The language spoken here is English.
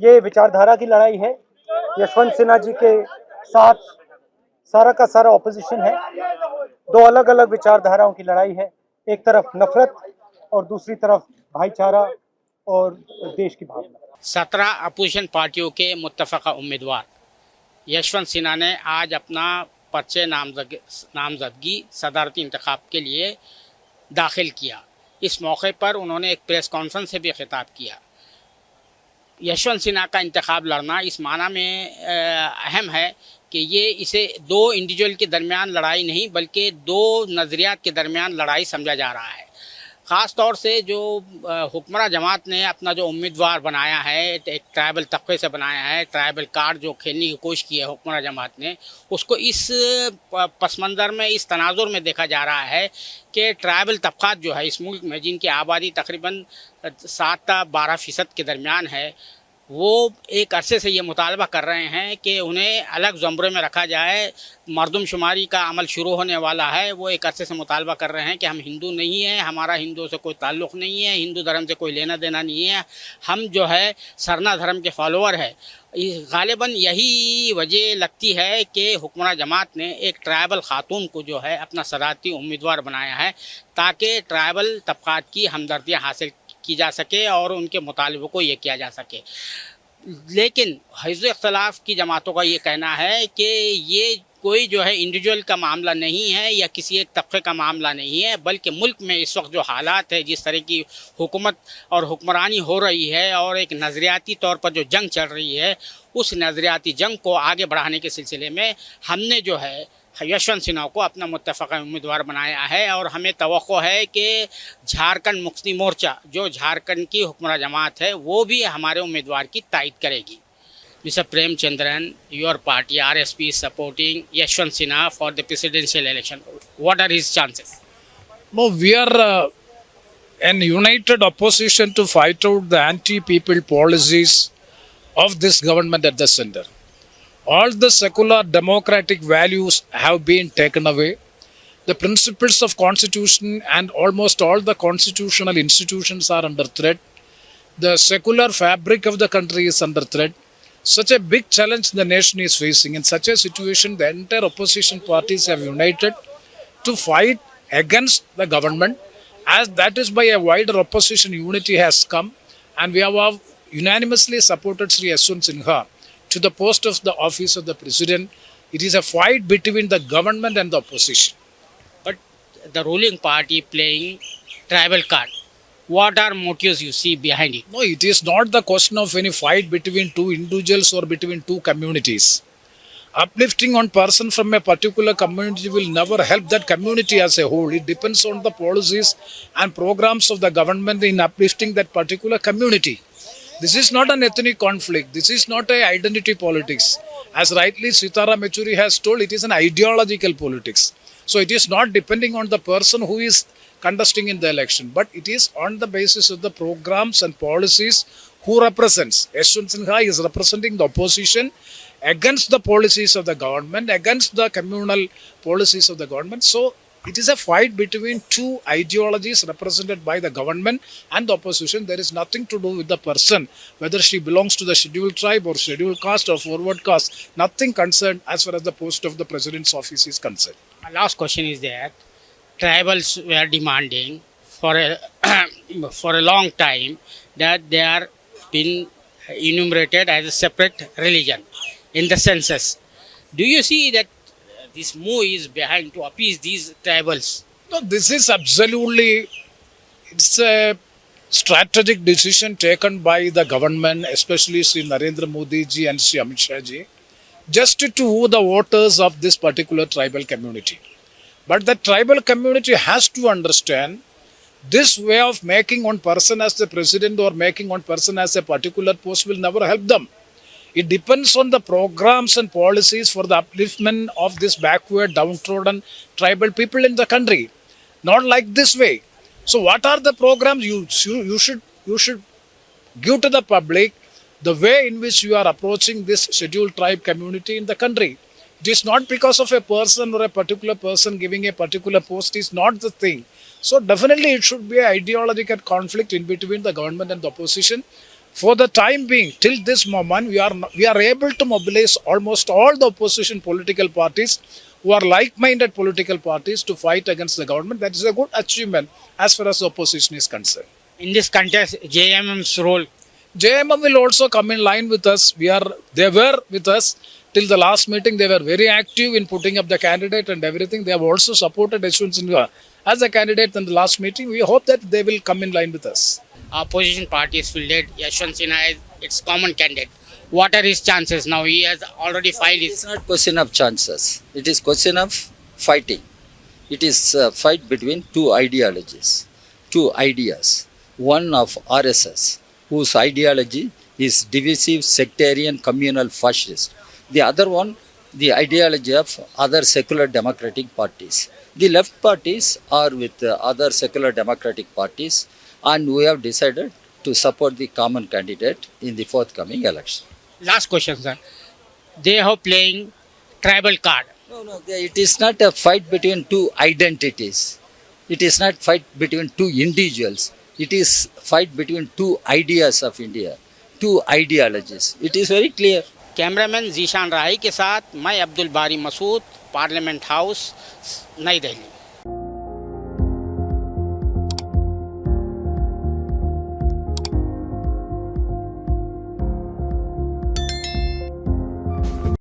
ये विचारधारा की लड़ाई है। यशवंत सिन्हा जी के साथ सारा का सारा ऑपोजिशन है। दो अलग अलग विचारधाराओं की लड़ाई है। एक तरफ नफरत और दूसरी तरफ भाईचारा और देश की भावना। 17 अपोजिशन पार्टियों के मुत्तफ़क़ा उम्मीदवार यशवंत सिन्हा ने आज अपना पर्चे नामजदगी सदारती इंतखाब के लिए दाखिल किया। इस मौके पर उन्होंने एक प्रेस कॉन्फ्रेंस से भी खिताब किया। यशवंत सिन्हा का इंतखाब लड़ना इस माना में अहम है कि ये इसे दो इंडिविजुअल के दरमियान लड़ाई नहीं बल्कि दो नज़रियात के दरमियान लड़ाई समझा जा रहा है। ख़ास तौर से जो हुक्मरान जमात ने अपना जो उम्मीदवार बनाया है, एक ट्राइबल तबके से बनाया है, ट्राइबल कार्ड जो खेलने की कोशिश की है हुक्मरान जमात ने, उसको इस पस मंज़र में, इस तनाजुर में देखा जा रहा है कि ट्राइबल तबक़ात जो है इस मुल्क में, जिनकी आबादी तकरीबन 7-12% के दरमियान है, वो एक अरसे से ये मुतालबा कर रहे हैं कि उन्हें अलग ज़ुमरे में रखा जाए। मरदमशुमारी का अमल शुरू होने वाला है। वो एक अरसे से मुतालबा कर रहे हैं कि हम हिंदू नहीं हैं, हमारा हिंदुओं से कोई ताल्लुक़ नहीं है, हिंदू धर्म से कोई लेना देना नहीं है, हम जो है सरना धर्म के फॉलोअर है। गालिबन यही वजह लगती है कि हुक्मरान जमात ने एक ट्राइबल ख़ातून को जो है अपना सदारती उम्मीदवार बनाया है ताकि ट्राइबल तबक़ात की हमदर्दियाँ हासिल की जा सके और उनके मुतालबों को ये किया जा सके। लेकिन हिज़्ब इख्तिलाफ़ की जमातों का ये कहना है कि ये कोई जो है इंडिविजुअल का मामला नहीं है या किसी एक तबके का मामला नहीं है, बल्कि मुल्क में इस वक्त जो हालात है, जिस तरह की हुकूमत और हुक्मरानी हो रही है और एक नज़रियाती तौर पर जो जंग चल रही है, उस नज़रियाती जंग को आगे बढ़ाने के सिलसिले में हमने जो है यशवंत सिन्हा को अपना मुत्तफ़क़ा उम्मीदवार बनाया है। और हमें तवक्को है कि झारखंड मुक्ति मोर्चा जो झारखंड की हुक्मरान जमात है वो भी हमारे उम्मीदवार की तायद करेगी। Mr. Premchandran, your party RSP is supporting Yashwant Sinha for the presidential election. What are his chances? No, we are an united opposition to fight out the anti-people policies of this government at the center. All the secular democratic values have been taken away. The principles of constitution and almost all the constitutional institutions are under threat. The secular fabric of the country is under threat. Such a big challenge the nation is facing. In such a situation, the entire opposition parties have united to fight against the government, as that is by a wider opposition unity has come, and we have unanimously supported Sri Yashwant Sinha to the post of the office of the president. It is a fight between the government and the opposition. But the ruling party playing tribal card. What are motives you see behind it? No, it is not the question of any fight between two individuals or between two communities. Uplifting one person from a particular community will never help that community as a whole. It depends on the policies and programs of the government in uplifting that particular community. This is not an ethnic conflict. This is not an identity politics. As rightly Sitaram Yechuri has told, it is an ideological politics. So it is not depending on the person who is contesting in the election, but it is on the basis of the programs and policies who represents. Yashwant Sinha is representing the opposition against the policies of the government, against the communal policies of the government. So it is a fight between two ideologies represented by the government and the opposition. There is nothing to do with the person, whether she belongs to the scheduled tribe or scheduled caste or forward caste. Nothing concerned as far as the post of the president's office is concerned. My last question is that tribals were demanding for a for a long time that they are been enumerated as a separate religion in the census. Do you see that this move is behind to appease these tribals? No, this is absolutely, it's a strategic decision taken by the government, especially Sri Narendra Modi ji and Sri Amit Shah ji, just to woo the voters of this particular tribal community. But the tribal community has to understand this way of making one person as the president or making one person as a particular post will never help them. It depends on the programs and policies for the upliftment of this backward, downtrodden tribal people in the country. Not like this way. So what are the programs you should give to the public, the way in which you are approaching this scheduled tribe community in the country? It is not because of a person or a particular person giving a particular post is not the thing. So definitely it should be an ideological conflict in between the government and the opposition. For the time being, till this moment, we are able to mobilize almost all the opposition political parties who are like-minded political parties to fight against the government. That is a good achievement as far as the opposition is concerned. In this contest, JMM's role. JMM will also come in line with us. They were with us till the last meeting. They were very active in putting up the candidate and everything. They have also supported Yashwant Sinha as a candidate in the last meeting. We hope that they will come in line with us. Opposition party is fielded Yashwant Sinha as its common candidate. What are his chances now? He has already filed It is his. not question of chances. It is question of fighting. It is a fight between two ideologies, two ideas. One of RSS, whose ideology is divisive, sectarian, communal, fascist. The other one, the ideology of other secular democratic parties. The left parties are with other secular democratic parties, and we have decided to support the common candidate in the forthcoming election. Last question, sir. They are playing tribal card. No, it is not a fight between two identities. It is not fight between two individuals. It is fight between two ideas of India, two ideologies. It is very clear. Cameraman Zeeshan Rahi के साथ मैं अब्दुल बारी Masood, parliament house, नई दिल्ली।